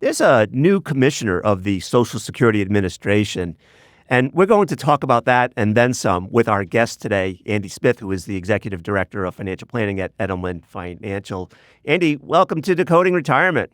There's a new commissioner of the Social Security Administration, and we're going to talk about that and then some with our guest today, Andy Smith, who is the Executive Director of Financial Planning at Edelman Financial. Andy, welcome to Decoding Retirement.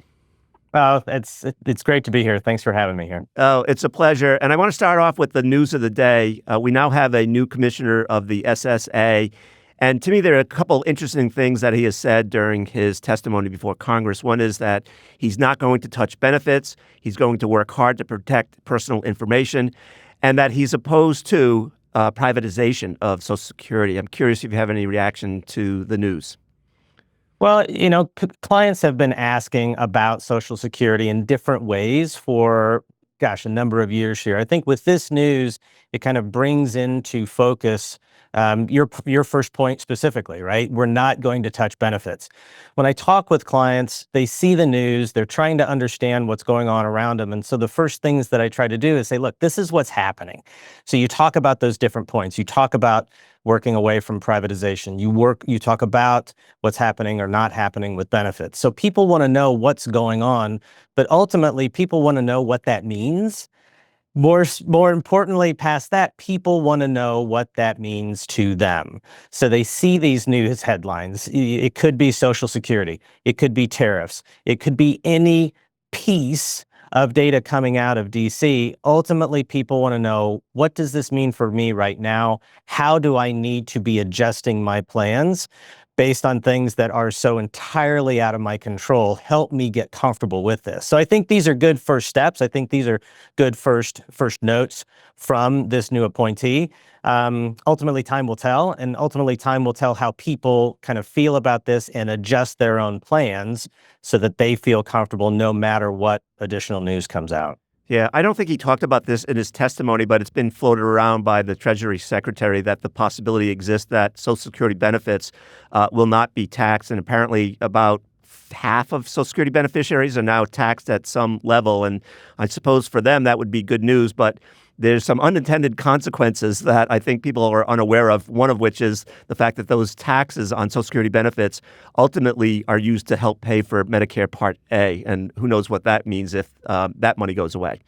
Oh, it's great to be here. Thanks for having me here. Oh, it's a pleasure. And I want to start off with the news of the day. We now have a new commissioner of the SSA. And to me, there are a couple interesting things that he has said during his testimony before Congress. One is that he's not going to touch benefits. He's going to work hard to protect personal information, and that he's opposed to privatization of Social Security. I'm curious if you have any reaction to the news. Well, clients have been asking about Social Security in different ways for, a number of years here. I think with this news, it kind of brings into focus your first point specifically, right? We're not going to touch benefits. When I talk with clients, they see the news, they're trying to understand what's going on around them. And so the first things that I try to do is say, look, this is what's happening. So you talk about those different points. You talk about working away from privatization. You talk about what's happening or not happening with benefits. So people want to know what's going on, but ultimately people want to know what that means. More importantly, past that, people want to know what that means to them. So they see these news headlines. It could be Social Security. It could be tariffs. It could be any piece of data coming out of DC. Ultimately, people want to know, what does this mean for me right now? How do I need to be adjusting my plans based on things that are so entirely out of my control? Help me get comfortable with this. So I think these are good first steps. I think these are good first notes from this new appointee. Ultimately, time will tell, and ultimately time will tell how people kind of feel about this and adjust their own plans so that they feel comfortable no matter what additional news comes out. Yeah, I don't think he talked about this in his testimony, but it's been floated around by the Treasury Secretary that the possibility exists that Social Security benefits will not be taxed. And apparently about half of Social Security beneficiaries are now taxed at some level. And I suppose for them that would be good news, but there's some unintended consequences that I think people are unaware of, one of which is the fact that those taxes on Social Security benefits ultimately are used to help pay for Medicare Part A. And who knows what that means if that money goes away.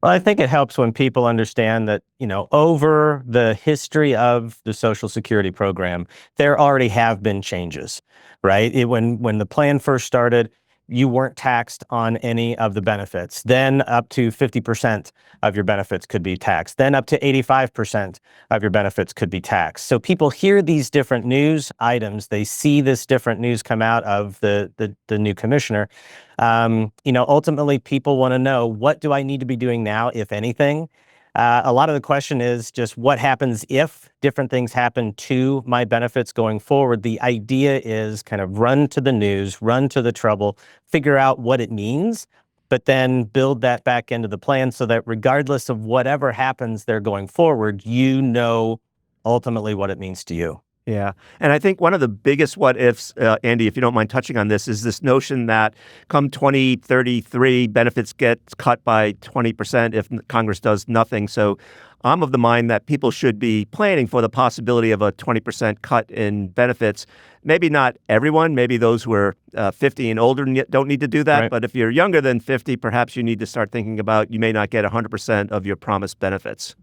Well, I think it helps when people understand that, over the history of the Social Security program, there already have been changes, right? When the plan first started, you weren't taxed on any of the benefits. Then up to 50% of your benefits could be taxed. Then up to 85% of your benefits could be taxed. So people hear these different news items. They see this different news come out of the new commissioner. Ultimately, people want to know, what do I need to be doing now, if anything? A lot of the question is just what happens if different things happen to my benefits going forward. The idea is kind of run to the news, run to the trouble, figure out what it means, but then build that back into the plan so that regardless of whatever happens there going forward, ultimately what it means to you. Yeah. And I think one of the biggest what ifs, Andy, if you don't mind touching on this, is this notion that come 2033, benefits get cut by 20% if Congress does nothing. So I'm of the mind that people should be planning for the possibility of a 20% cut in benefits. Maybe not everyone, maybe those who are 50 and older don't need to do that. Right. But if you're younger than 50, perhaps you need to start thinking about you may not get 100% of your promised benefits.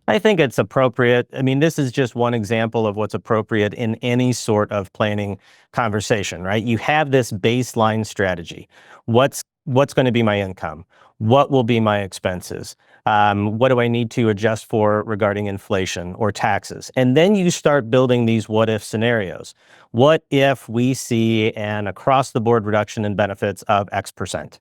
I think it's appropriate. I mean, this is just one example of what's appropriate in any sort of planning conversation, right? You have this baseline strategy. What's going to be my income? What will be my expenses? What do I need to adjust for regarding inflation or taxes? And then you start building these what-if scenarios. What if we see an across-the-board reduction in benefits of X%?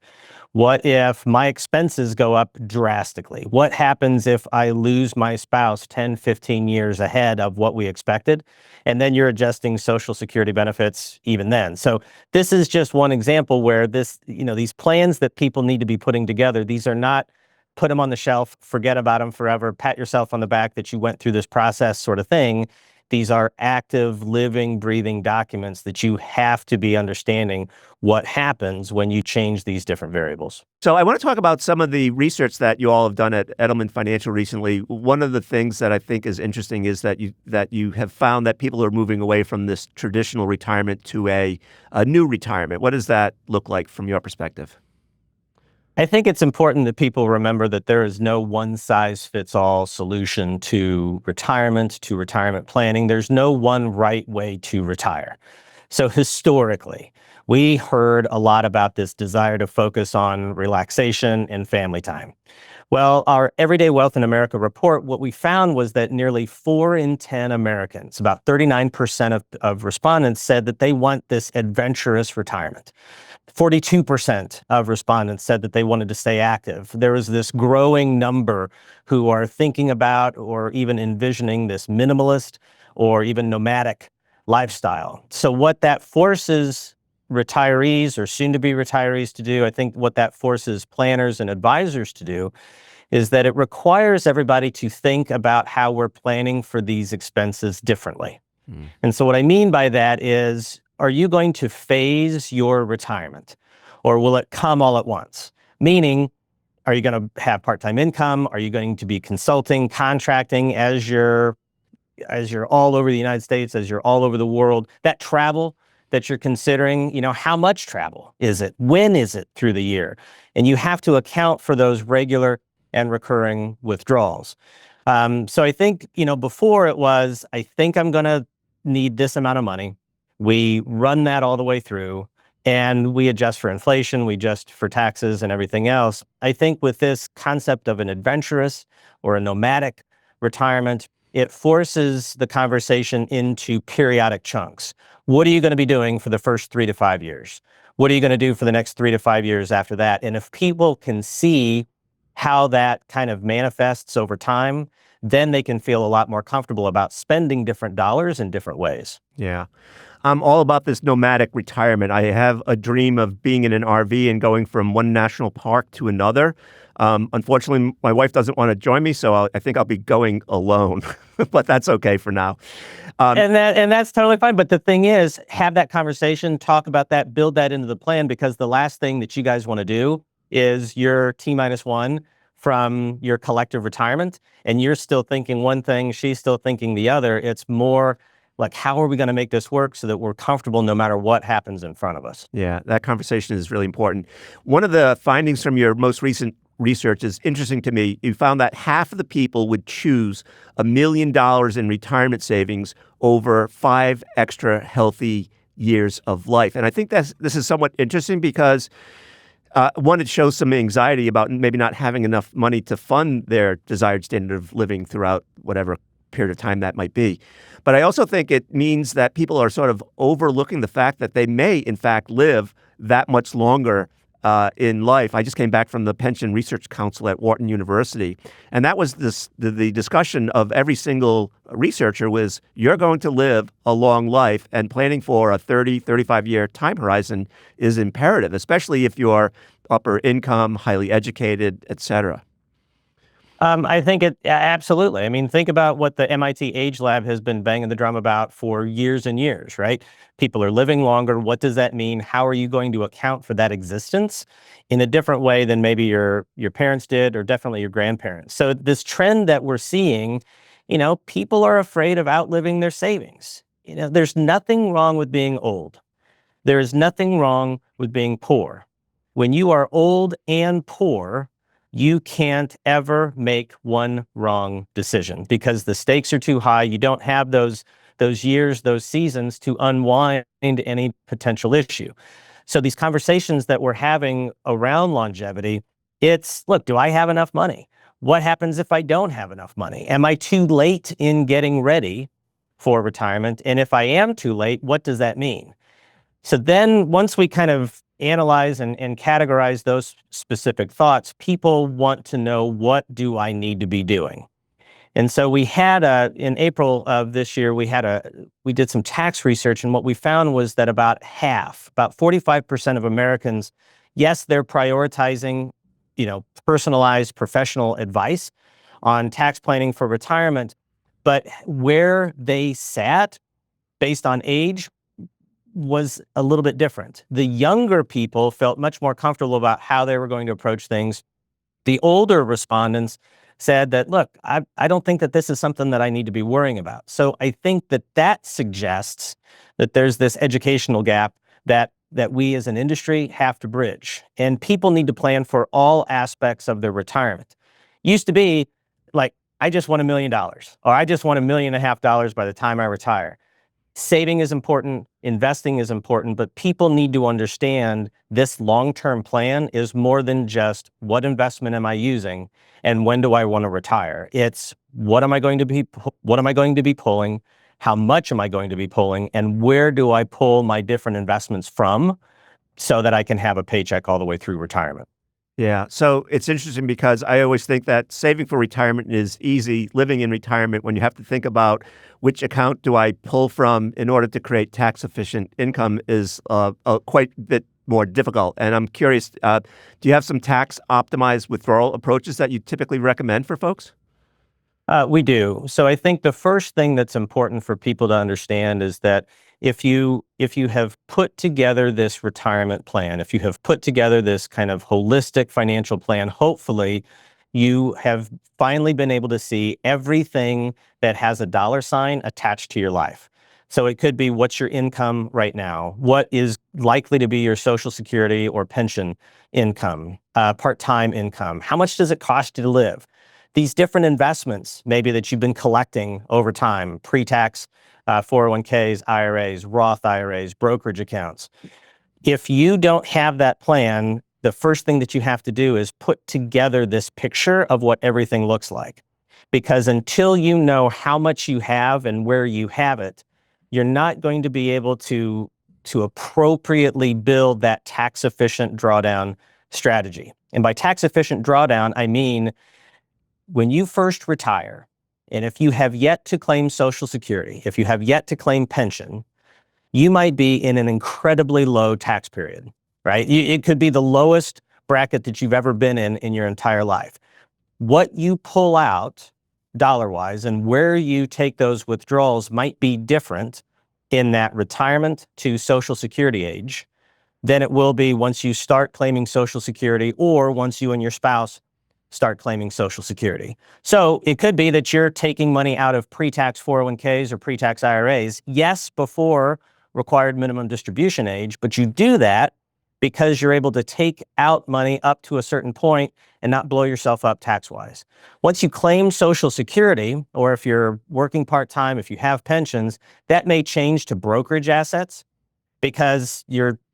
What if my expenses go up drastically? What happens if I lose my spouse 10, 15 years ahead of what we expected? And then you're adjusting Social Security benefits even then. So this is just one example where these plans that people need to be putting together, these are not put them on the shelf, forget about them forever, pat yourself on the back that you went through this process sort of thing. These are active, living, breathing documents that you have to be understanding what happens when you change these different variables. So I want to talk about some of the research that you all have done at Edelman Financial recently. One of the things that I think is interesting is that you have found that people are moving away from this traditional retirement to a new retirement. What does that look like from your perspective? I think it's important that people remember that there is no one-size-fits-all solution to retirement planning. There's no one right way to retire. So historically, we heard a lot about this desire to focus on relaxation and family time. Well, our Everyday Wealth in America report, what we found was that nearly 4 in 10 Americans, about 39% of respondents, said that they want this adventurous retirement. 42% of respondents said that they wanted to stay active. There is this growing number who are thinking about or even envisioning this minimalist or even nomadic lifestyle. So what that forces retirees or soon-to-be retirees to do, I think what that forces planners and advisors to do, is that it requires everybody to think about how we're planning for these expenses differently. And so what I mean by that is, are you going to phase your retirement, or will it come all at once? Meaning, are you going to have part-time income? Are you going to be consulting, contracting as you're all over the United States, as you're all over the world? That travel that you're considering, how much travel is it? When is it through the year? And you have to account for those regular and recurring withdrawals. So I think, before it was, I think I'm going to need this amount of money. We run that all the way through, and we adjust for inflation, we adjust for taxes and everything else. I think with this concept of an adventurous or a nomadic retirement, it forces the conversation into periodic chunks. What are you going to be doing for the first 3 to 5 years? What are you going to do for the next 3 to 5 years after that? And if people can see how that kind of manifests over time, then they can feel a lot more comfortable about spending different dollars in different ways. Yeah. I'm all about this nomadic retirement. I have a dream of being in an RV and going from one national park to another. Unfortunately, my wife doesn't want to join me, so I think I'll be going alone, but that's okay for now. And that's totally fine. But the thing is, have that conversation, talk about that, build that into the plan, because the last thing that you guys want to do is you're T-1 from your collective retirement, and you're still thinking one thing, she's still thinking the other. It's more like, how are we going to make this work so that we're comfortable no matter what happens in front of us? Yeah, that conversation is really important. One of the findings from your most recent research is interesting to me. You found that half of the people would choose $1 million in retirement savings over 5 extra healthy years of life. And I think this is somewhat interesting because one, it shows some anxiety about maybe not having enough money to fund their desired standard of living throughout whatever period of time that might be. But I also think it means that people are sort of overlooking the fact that they may, in fact, live that much longer in life. I just came back from the Pension Research Council at Wharton University, and that was the discussion of every single researcher was, you're going to live a long life, and planning for a 30, 35-year time horizon is imperative, especially if you're upper income, highly educated, et cetera. I think absolutely. I mean, think about what the MIT Age Lab has been banging the drum about for years and years, right? People are living longer. What does that mean? How are you going to account for that existence in a different way than maybe your parents did, or definitely your grandparents? So this trend that we're seeing, people are afraid of outliving their savings. There's nothing wrong with being old. There is nothing wrong with being poor. When you are old and poor, you can't ever make one wrong decision because the stakes are too high. You don't have those years, those seasons to unwind any potential issue. So these conversations that we're having around longevity, it's, look, do I have enough money? What happens if I don't have enough money? Am I too late in getting ready for retirement? And if I am too late, what does that mean? So then once we kind of analyze and categorize those specific thoughts, people want to know, what do I need to be doing? And so we had in April of this year, we did some tax research, and what we found was that about 45% of Americans, yes, they're prioritizing, personalized professional advice on tax planning for retirement, but where they sat based on age was a little bit different. The younger people felt much more comfortable about how they were going to approach things. The older respondents said that, look, I don't think that this is something that I need to be worrying about. So I think that suggests that there's this educational gap that that we as an industry have to bridge. And people need to plan for all aspects of their retirement. Used to be like, I just want $1 million, or I just want $1.5 million by the time I retire. Saving is important, investing is important, but people need to understand this long-term plan is more than just what investment am I using and when do I want to retire. It's what am I going to be pulling, how much am I going to be pulling, and where do I pull my different investments from so that I can have a paycheck all the way through retirement. Yeah. So it's interesting because I always think that saving for retirement is easy. Living in retirement, when you have to think about which account do I pull from in order to create tax efficient income, is quite a bit more difficult. And I'm curious, do you have some tax optimized withdrawal approaches that you typically recommend for folks? We do. So I think the first thing that's important for people to understand is that if you have put together this retirement plan, if you have put together this kind of holistic financial plan, hopefully you have finally been able to see everything that has a dollar sign attached to your life. So it could be, what's your income right now? What is likely to be your Social Security or pension income, part-time income? How much does it cost you to live? These different investments, maybe that you've been collecting over time, pre-tax 401ks, IRAs, Roth IRAs, brokerage accounts. If you don't have that plan, the first thing that you have to do is put together this picture of what everything looks like. Because until you know how much you have and where you have it, you're not going to be able to appropriately build that tax-efficient drawdown strategy. And by tax-efficient drawdown, I mean, when you first retire, and if you have yet to claim Social Security, if you have yet to claim pension, you might be in an incredibly low tax period, right? It could be the lowest bracket that you've ever been in your entire life. What you pull out dollar-wise and where you take those withdrawals might be different in that retirement to Social Security age than it will be once you start claiming Social Security, or once you and your spouse start claiming Social Security. So it could be that you're taking money out of pre-tax 401ks or pre-tax IRAs, yes, before required minimum distribution age, but you do that because you're able to take out money up to a certain point and not blow yourself up tax-wise. Once you claim Social Security, or if you're working part-time, if you have pensions, that may change to brokerage assets, because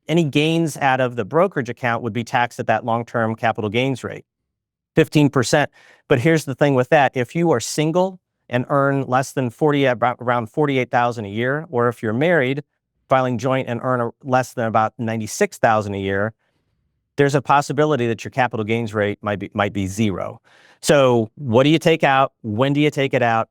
any gains out of the brokerage account would be taxed at that long-term capital gains rate, 15%. But here's the thing with that. If you are single and earn less than around $48,000 a year, or if you're married, filing joint and earn less than about $96,000 a year, there's a possibility that your capital gains rate might be zero. So what do you take out? When do you take it out?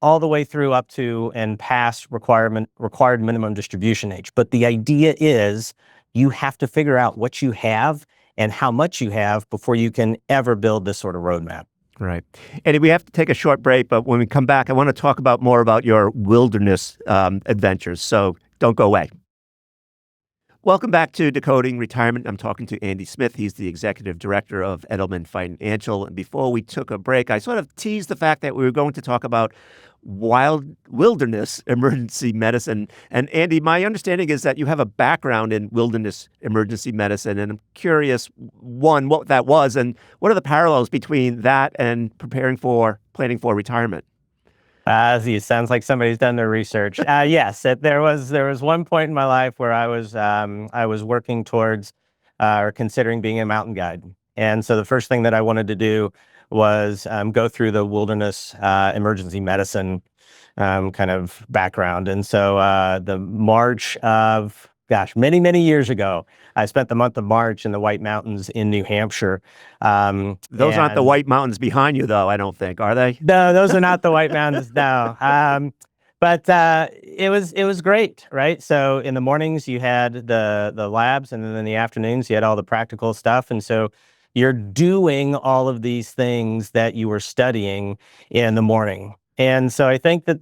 All the way through up to and past required minimum distribution age. But the idea is you have to figure out what you have and how much you have before you can ever build this sort of roadmap. Right. And we have to take a short break, but when we come back, I want to talk more about your wilderness adventures. So don't go away. Welcome back to Decoding Retirement. I'm talking to Andy Smith. He's the executive director of Edelman Financial. And before we took a break, I sort of teased the fact that we were going to talk about wilderness emergency medicine. And Andy, my understanding is that you have a background in wilderness emergency medicine. And I'm curious, one, what that was, and what are the parallels between that and planning for retirement? It sounds like somebody's done their research. Yes, there was one point in my life where I was working towards or considering being a mountain guide, and so the first thing that I wanted to do was go through the wilderness emergency medicine kind of background. And so the March of many years ago, I spent the month of March in the White Mountains in New Hampshire. Those aren't the White Mountains behind you, though, I don't think, are they? No, those are not the White Mountains, no. But it was great, right? So in the mornings you had the labs, and then in the afternoons you had all the practical stuff. And so you're doing all of these things that you were studying in the morning. And so I think that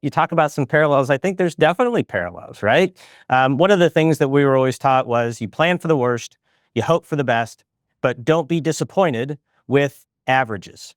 you talk about some parallels. I think there's definitely parallels, right? One of the things that we were always taught was you plan for the worst, you hope for the best, but don't be disappointed with averages.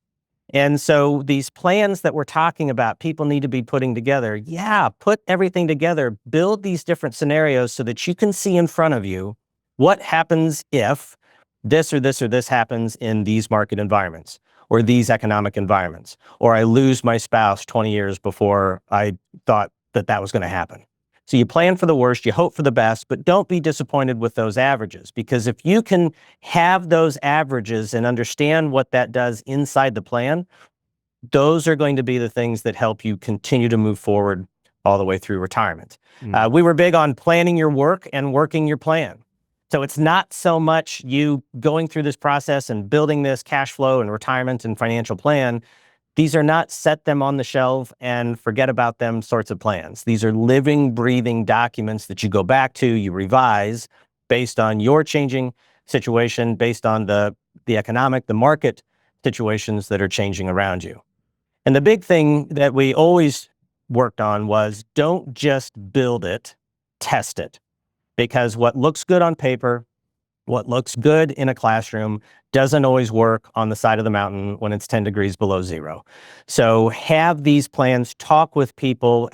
And so these plans that we're talking about, people need to be putting together. Yeah, put everything together, build these different scenarios so that you can see in front of you what happens if this or this or this happens in these market environments or these economic environments, or I lose my spouse 20 years before I thought that that was going to happen. So you plan for the worst, you hope for the best, but don't be disappointed with those averages, because if you can have those averages and understand what that does inside the plan, those are going to be the things that help you continue to move forward all the way through retirement. We were big on planning your work and working your plan. So it's not so much you going through this process and building this cash flow and retirement and financial plan. These are not set them on the shelf and forget about them sorts of plans. These are living, breathing documents that you go back to, you revise based on your changing situation, based on the economic, the market situations that are changing around you. And the big thing that we always worked on was don't just build it, test it. Because what looks good on paper, what looks good in a classroom doesn't always work on the side of the mountain when it's 10 degrees below zero. So have these plans, talk with people,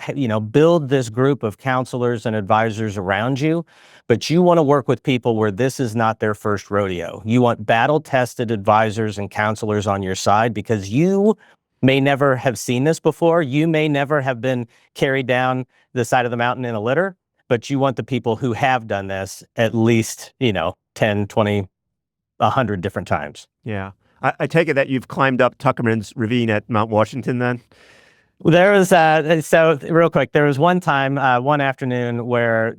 build this group of counselors and advisors around you, but you want to work with people where this is not their first rodeo. You want battle-tested advisors and counselors on your side, because you may never have seen this before. You may never have been carried down the side of the mountain in a litter, but you want the people who have done this at least, 10, 20, 100 different times. Yeah. I take it that you've climbed up Tuckerman's Ravine at Mount Washington then? There was, so real quick, there was one time, one afternoon where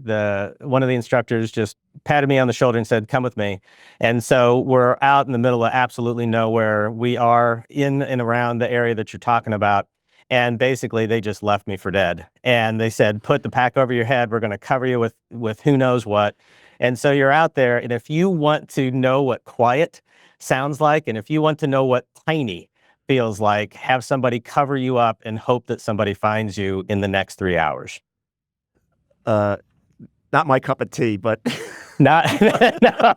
one of the instructors just patted me on the shoulder and said, "Come with me." And so we're out in the middle of absolutely nowhere. We are in and around the area that you're talking about. And basically, they just left me for dead. And they said, "Put the pack over your head. We're going to cover you with who knows what." And so you're out there. And if you want to know what quiet sounds like, and if you want to know what tiny feels like, have somebody cover you up and hope that somebody finds you in the next 3 hours. Not my cup of tea, but Not, no,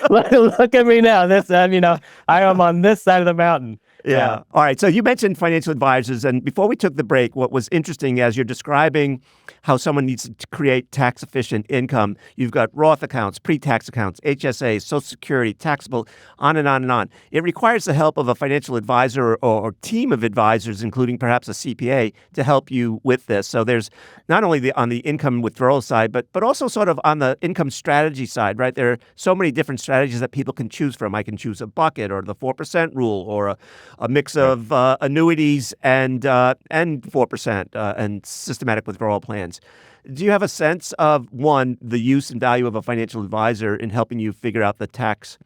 look at me now. I am on this side of the mountain. Yeah. All right. So you mentioned financial advisors. And before we took the break, what was interesting as you're describing how someone needs to create tax efficient income, you've got Roth accounts, pre-tax accounts, HSAs, Social Security, taxable, on and on and on. It requires the help of a financial advisor or team of advisors, including perhaps a CPA, to help you with this. So there's not only on the income withdrawal side, but also sort of on the income strategy side, right? There are so many different strategies that people can choose from. I can choose a bucket or the 4% rule or a mix of annuities and 4% and systematic withdrawal plans. Do you have a sense of, one, the use and value of a financial advisor in helping you figure out the tax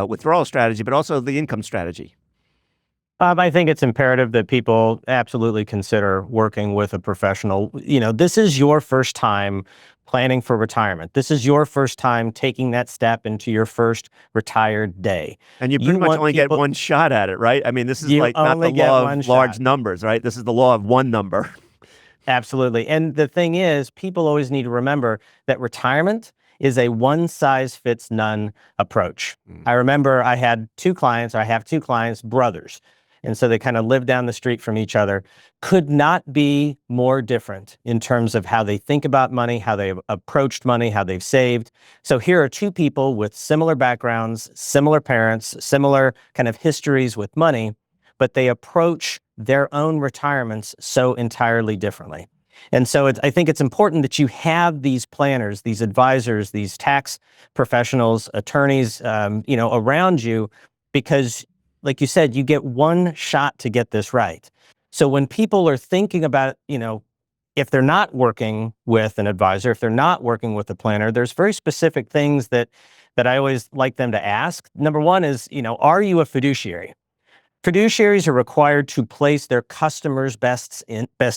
withdrawal strategy, but also the income strategy? I think it's imperative that people absolutely consider working with a professional. This is your first time planning for retirement. This is your first time taking that step into your first retired day. And you pretty much only get one shot at it, right? I mean, this is like not the law of large numbers, right? This is the law of one number. Absolutely. And the thing is, people always need to remember that retirement is a one-size-fits-none approach. I remember I have two clients, brothers. And so they kind of live down the street from each other, could not be more different in terms of how they think about money, how they've approached money, how they've saved. So here are two people with similar backgrounds, similar parents, similar kind of histories with money, but they approach their own retirements so entirely differently. And so I think it's important that you have these planners, these advisors, these tax professionals, attorneys, around you, because like you said, you get one shot to get this right. So when people are thinking about, if they're not working with an advisor, if they're not working with a planner, there's very specific things that I always like them to ask. Number one is, are you a fiduciary? Fiduciaries are required to place their customers' best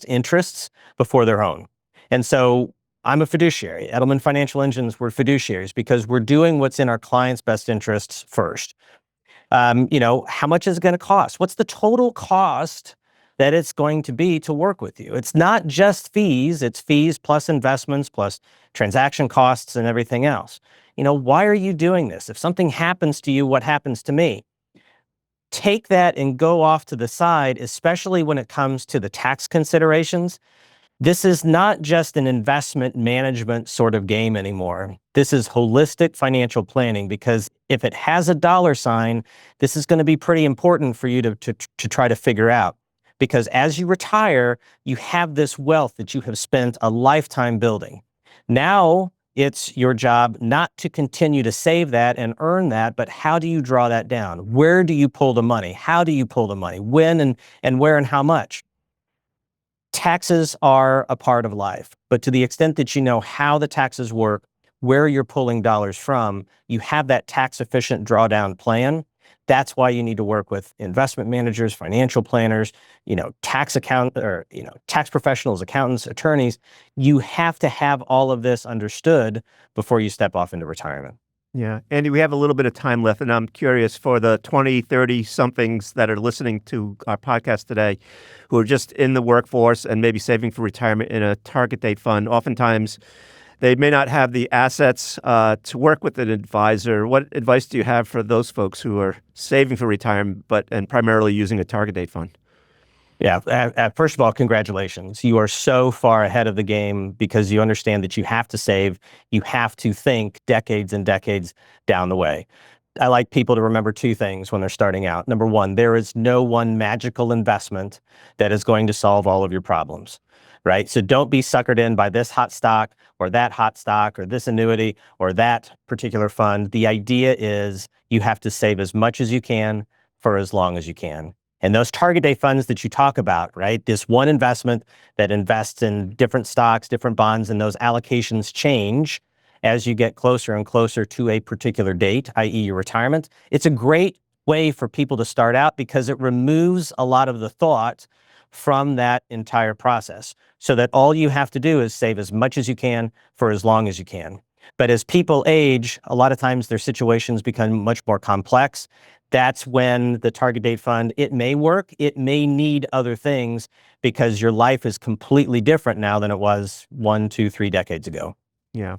interests before their own. And so I'm a fiduciary. Edelman Financial Engines, we're fiduciaries because we're doing what's in our clients' best interests first. How much is it going to cost? What's the total cost that it's going to be to work with you? It's not just fees, it's fees plus investments, plus transaction costs and everything else. Why are you doing this? If something happens to you, what happens to me? take that and go off to the side, especially when it comes to the tax considerations. This is not just an investment management sort of game anymore. This is holistic financial planning, because if it has a dollar sign, this is going to be pretty important for you to try to figure out. Because as you retire, you have this wealth that you have spent a lifetime building. Now it's your job not to continue to save that and earn that, but how do you draw that down? Where do you pull the money? How do you pull the money? When and where and how much? Taxes are a part of life, but to the extent that you know how the taxes work, where you're pulling dollars from, you have that tax efficient drawdown plan. That's why you need to work with investment managers, financial planners, tax professionals, accountants, attorneys. You have to have all of this understood before you step off into retirement. Yeah. Andy, we have a little bit of time left, and I'm curious for the 20, 30-somethings that are listening to our podcast today who are just in the workforce and maybe saving for retirement in a target date fund. Oftentimes, they may not have the assets to work with an advisor. What advice do you have for those folks who are saving for retirement and primarily using a target date fund? Yeah. First of all, congratulations. You are so far ahead of the game because you understand that you have to save. You have to think decades and decades down the way. I like people to remember two things when they're starting out. Number one, there is no one magical investment that is going to solve all of your problems, right? So don't be suckered in by this hot stock or that hot stock or this annuity or that particular fund. The idea is you have to save as much as you can for as long as you can. And those target date funds that you talk about, right? This one investment that invests in different stocks, different bonds, and those allocations change as you get closer and closer to a particular date, i.e. your retirement. It's a great way for people to start out because it removes a lot of the thought from that entire process so that all you have to do is save as much as you can for as long as you can. But as people age, a lot of times their situations become much more complex. That's when the target date fund, it may work, it may need other things because your life is completely different now than it was 1, 2, 3 decades ago. Yeah.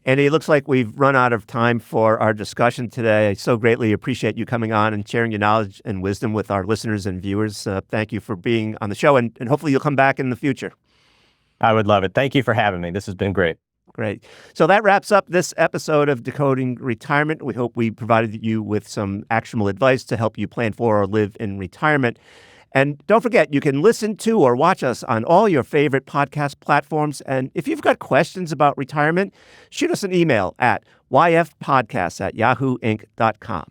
Andy, it looks like we've run out of time for our discussion today. I so greatly appreciate you coming on and sharing your knowledge and wisdom with our listeners and viewers. Thank you for being on the show, and hopefully you'll come back in the future. I would love it. Thank you for having me. This has been great. Great. So that wraps up this episode of Decoding Retirement. We hope we provided you with some actionable advice to help you plan for or live in retirement. And don't forget, you can listen to or watch us on all your favorite podcast platforms. And if you've got questions about retirement, shoot us an email at yfpodcasts@yahooinc.com.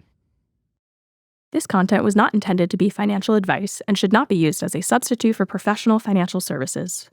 This content was not intended to be financial advice and should not be used as a substitute for professional financial services.